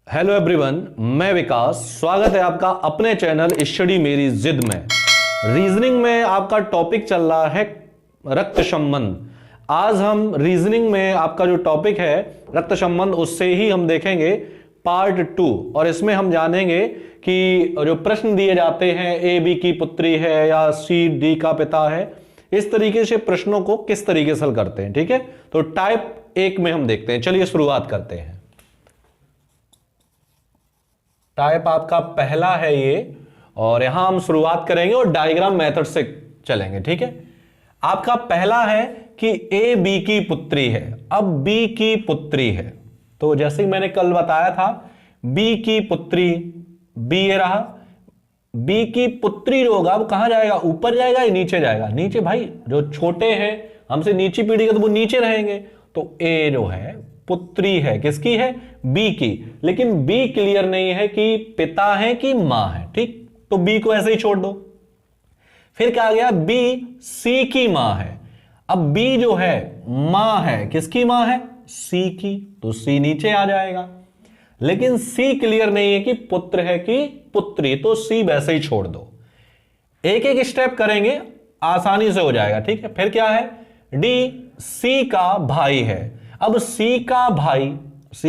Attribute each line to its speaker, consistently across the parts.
Speaker 1: Hello everyone, मैं विकास। स्वागत है आपका अपने चैनल स्टडी मेरी जिद में। रीजनिंग में आपका टॉपिक चल रहा है रक्त संबंध। आज हम रीजनिंग में आपका जो टॉपिक है रक्त संबंध, उससे ही हम देखेंगे पार्ट 2। और इसमें हम जानेंगे कि जो प्रश्न दिए जाते हैं ए बी की पुत्री है या सी डी का पिता है, इस तरीके से प्रश्नों को किस तरीके से हल करते हैं। ठीक है, तो टाइप 1 में हम देखते हैं। चलिए शुरुआत करते हैं। टाइप आपका पहला है ये, और यहां हम शुरुआत करेंगे और डायग्राम मेथड से चलेंगे। ठीक है, आपका पहला है कि ए बी की पुत्री है। अब बी की पुत्री है तो जैसे मैंने कल बताया था, बी की पुत्री बी ये रहा। बी की पुत्री जो होगा वो कहां जाएगा, ऊपर जाएगा या नीचे जाएगा? नीचे भाई, जो छोटे हैं हमसे नीची पीढ़ी के तो वो नीचे रहेंगे। तो ए जो है पुत्री है, किसकी है? बी की। लेकिन बी क्लियर नहीं है कि पिता है कि मां है। ठीक, तो बी को ऐसे ही छोड़ दो। फिर क्या आ गया, बी सी की मां है। अब बी जो है मां है, किसकी मां है? सी की, तो सी नीचे आ जाएगा। लेकिन सी क्लियर नहीं है कि पुत्र है कि पुत्री, तो सी वैसे ही छोड़ दो। एक एक स्टेप करेंगे, आसानी से हो जाएगा। ठीक है, फिर क्या है, डी सी का भाई है। अब सी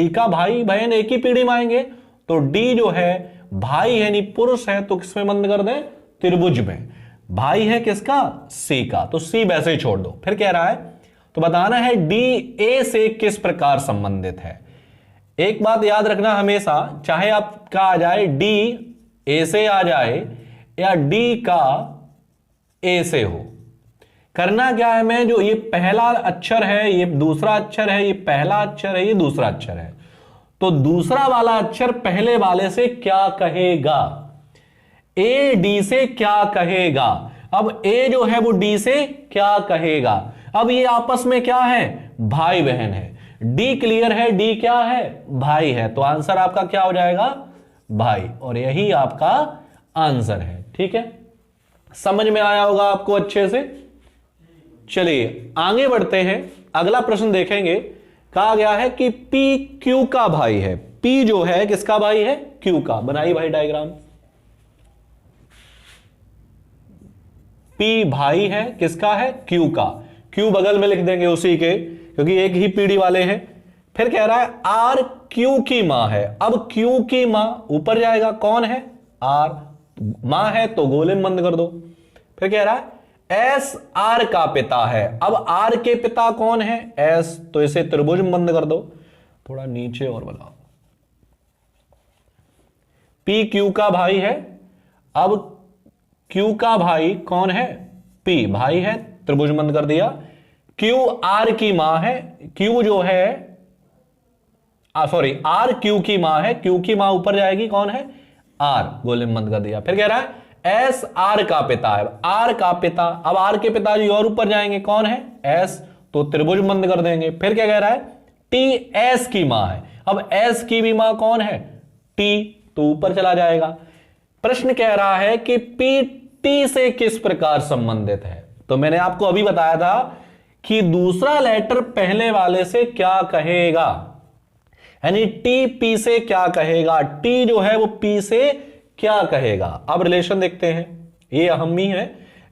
Speaker 1: का भाई बहन एक ही पीढ़ी में आएंगे, तो डी जो है भाई है नहीं पुरुष है, तो किसमें बंद कर दें? त्रिभुज में। भाई है किसका? सी का, तो सी वैसे ही छोड़ दो। फिर कह रहा है तो बताना है डी ए से किस प्रकार संबंधित है। एक बात याद रखना हमेशा, चाहे आपका आ जाए डी ए से आ जाए या डी का ए से हो, करना क्या है, मैं जो ये पहला अक्षर है, ये दूसरा अक्षर है, ये पहला अक्षर है, ये दूसरा अक्षर है, तो दूसरा वाला अक्षर पहले वाले से क्या कहेगा? ए डी से क्या कहेगा? अब ए जो है वो डी से क्या कहेगा? अब ये आपस में क्या है? भाई बहन है। डी क्लियर है, डी क्या है? भाई है, तो आंसर आपका क्या हो जाएगा? भाई। और यही आपका आंसर है। ठीक है, समझ में आया होगा आपको अच्छे से। चलिए आगे बढ़ते हैं, अगला प्रश्न देखेंगे। कहा गया है कि पी क्यू का भाई है। पी जो है किसका भाई है? क्यू का। बनाइए भाई डायग्राम। पी भाई है, किसका है? क्यू का। क्यू बगल में लिख देंगे उसी के, क्योंकि एक ही पीढ़ी वाले हैं। फिर कह रहा है आर क्यू की मां है। अब क्यू की मां ऊपर जाएगा, कौन है? आर। मां है तो गोले में बंद कर दो। फिर कह रहा है एस आर का पिता है। अब आर के पिता कौन है? एस, तो इसे त्रिभुज में बंद कर दो। थोड़ा नीचे और बनाओ। पी क्यू का भाई है। अब क्यू का भाई कौन है? पी भाई है, त्रिभुज बंद कर दिया। क्यू आर की मां है। क्यू जो है सॉरी, आर क्यू की मां है। क्यू की मां ऊपर जाएगी, कौन है? आर, गोले में बंद कर दिया। फिर कह रहा है एस आर का पिता है। आर का पिता, अब आर के पिताजी और ऊपर जाएंगे, कौन है? एस, तो त्रिभुज बंद कर देंगे। फिर क्या कह रहा है? टी एस की मां है। अब एस की भी मां कौन है? टी, तो ऊपर चला जाएगा। प्रश्न कह रहा है कि पी टी से किस प्रकार संबंधित है। तो मैंने आपको अभी बताया था कि दूसरा लेटर पहले वाले से क्या कहेगा, यानी टी पी से क्या कहेगा, टी जो है वो पी से क्या कहेगा। अब रिलेशन देखते हैं। ये अहम्मी है,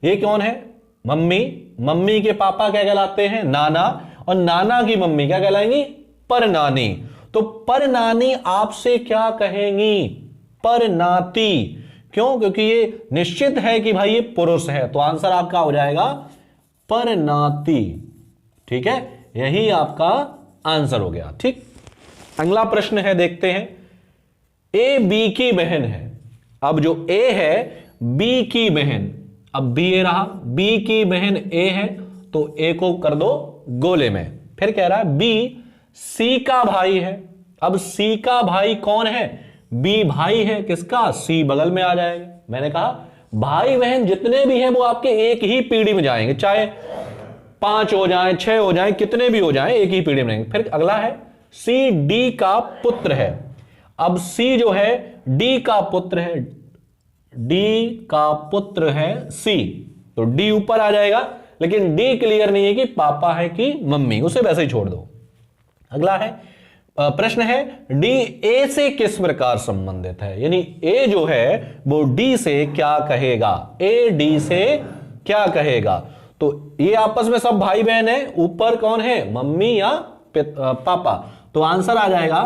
Speaker 1: ये कौन है? मम्मी। मम्मी के पापा क्या कहलाते हैं? नाना। और नाना की मम्मी क्या कहलाएंगी? परनानी। तो परनानी आपसे क्या कहेंगी? परनाती। क्यों? क्योंकि ये निश्चित है कि भाई ये पुरुष है, तो आंसर आपका हो जाएगा परनाती। ठीक है, यही आपका आंसर हो गया। ठीक, अगला प्रश्न है, देखते हैं। ए बी की बहन है। अब जो ए है बी की बहन, अब बी ए रहा, बी की बहन ए है, तो ए को कर दो गोले में। फिर कह रहा है बी सी का भाई है। अब सी का भाई कौन है? बी भाई है, किसका? सी, बगल में आ जाएगा। मैंने कहा भाई बहन जितने भी हैं वो आपके एक ही पीढ़ी में जाएंगे, चाहे 5 हो जाए, 6 हो जाए, कितने भी हो जाए, एक ही पीढ़ी में रहेंगे। फिर अगला है सी डी का पुत्र है। अब सी जो है डी का पुत्र है, डी का पुत्र है सी, तो डी ऊपर आ जाएगा। लेकिन डी क्लियर नहीं है कि पापा है कि मम्मी, उसे वैसे ही छोड़ दो। अगला है प्रश्न है डी ए से किस प्रकार संबंधित है, यानी ए जो है वो डी से क्या कहेगा, ए डी से क्या कहेगा। तो ये आपस में सब भाई बहन है, ऊपर कौन है, मम्मी या पापा, तो आंसर आ जाएगा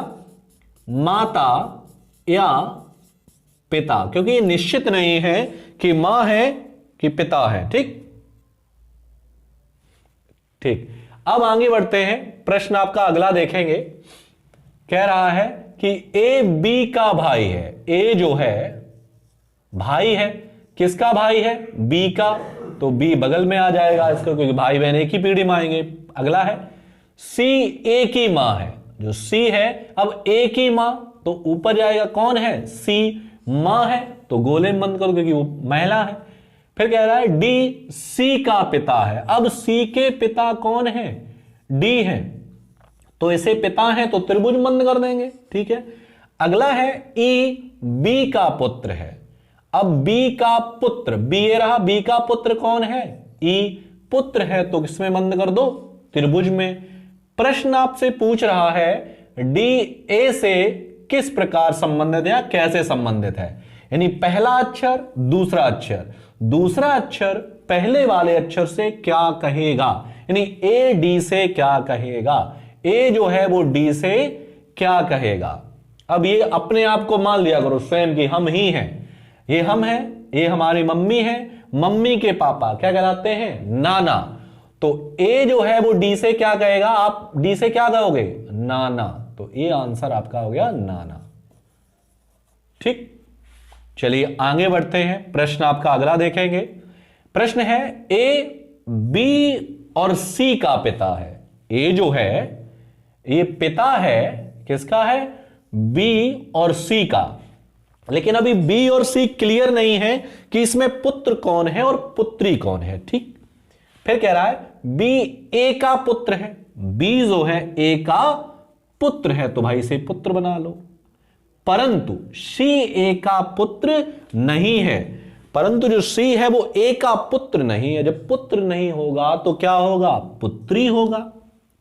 Speaker 1: माता या पिता, क्योंकि ये निश्चित नहीं है कि मां है कि पिता है। ठीक ठीक, अब आगे बढ़ते हैं, प्रश्न आपका अगला देखेंगे। कह रहा है कि ए बी का भाई है, ए जो है भाई है, किसका भाई है, बी का, तो बी बगल में आ जाएगा इसको, क्योंकि भाई बहन एक ही पीढ़ी में आएंगे। अगला है सी ए की मां है, जो सी है अब ए की मां, तो ऊपर जाएगा कौन है, सी, मां है तो गोले में बंद करो क्योंकि वो महिला है। फिर कह रहा है डी सी का पिता है, अब सी के पिता कौन है, डी है, तो इसे पिता है तो त्रिभुज बंद कर देंगे। ठीक है, अगला है ई बी का पुत्र है, अब बी का पुत्र, बी ये रहा, बी का पुत्र कौन है, ई पुत्र है, तो किसमें बंद कर दो, त्रिभुज में। प्रश्न आपसे पूछ रहा है डी ए से किस प्रकार संबंधित है या कैसे संबंधित है, यानी पहला अक्षर दूसरा अक्षर, दूसरा अक्षर पहले वाले अक्षर से क्या कहेगा, यानी ए डी से क्या कहेगा, ए जो है वो डी से क्या कहेगा। अब ये अपने आप को मान लिया करो स्वयं की हम ही हैं, ये हम हैं, ये हमारी मम्मी है, मम्मी के पापा क्या कहलाते हैं, नाना, तो ए जो है वो डी से क्या कहेगा, आप डी से क्या कहोगे, नाना, तो ये आंसर आपका हो गया नाना। ठीक, चलिए आगे बढ़ते हैं, प्रश्न आपका अगला देखेंगे। प्रश्न है ए बी और सी का पिता है, ए जो है ये पिता है, किसका है, बी और सी का, लेकिन अभी बी और सी क्लियर नहीं है कि इसमें पुत्र कौन है और पुत्री कौन है। ठीक, फिर कह रहा है बी ए का पुत्र है, बी जो है ए का पुत्र है, तो भाई इसे पुत्र बना लो, परंतु सी ए का पुत्र नहीं है, परंतु जो सी है वो ए का पुत्र नहीं है, जब पुत्र नहीं होगा तो क्या होगा, पुत्री होगा।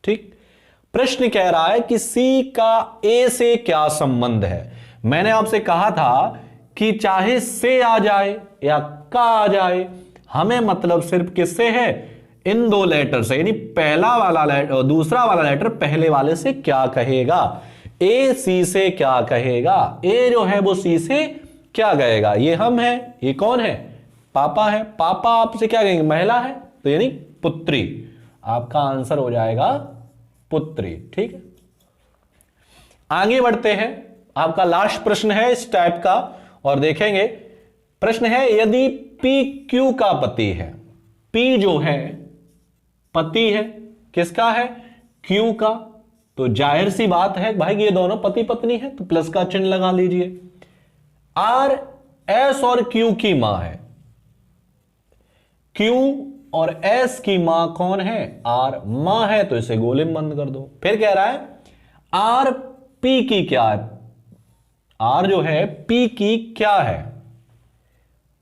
Speaker 1: ठीक, प्रश्न कह रहा है कि सी का ए से क्या संबंध है। मैंने आपसे कहा था कि चाहे से आ जाए या का आ जाए, हमें मतलब सिर्फ किससे है, इन दो लेटर से, यानी पहला वाला लेटर दूसरा वाला लेटर पहले वाले से क्या कहेगा, ए सी से क्या कहेगा, ए जो है वो सी से क्या कहेगा, ये हम है, ये कौन है, पापा है, पापा आपसे क्या कहेंगे, महिला है, तो यानी पुत्री, आपका आंसर हो जाएगा पुत्री। ठीक है, आगे बढ़ते हैं, आपका लास्ट प्रश्न है इस टाइप का, और देखेंगे प्रश्न है यदि पी क्यू का पति है, पी जो है पति है, किसका है, क्यू का, तो जाहिर सी बात है भाई ये दोनों पति पत्नी है, तो प्लस का चिन्ह लगा लीजिए। आर एस और क्यू की मां है, क्यू और एस की मां कौन है, आर मां है, तो इसे गोले में बंद कर दो। फिर कह रहा है आर पी की क्या है, आर जो है पी की क्या है,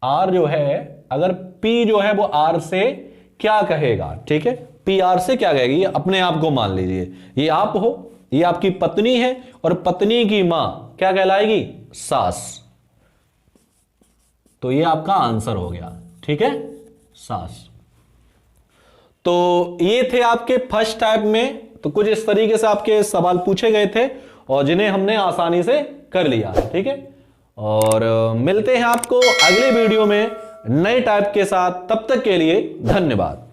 Speaker 1: आर जो है अगर पी जो है वो आर से क्या कहेगा। ठीक है, पी आर से क्या कहेगी, ये अपने आप को मान लीजिए, ये आप हो, ये आपकी पत्नी है, और पत्नी की मां क्या कहलाएगी, सास, तो ये आपका आंसर हो गया। ठीक है, सास। तो ये थे आपके फर्स्ट टाइप में, तो कुछ इस तरीके से आपके सवाल पूछे गए थे और जिन्हें हमने आसानी से कर लिया। ठीक है, और मिलते हैं आपको अगले वीडियो में नए टाइप के साथ, तब तक के लिए धन्यवाद।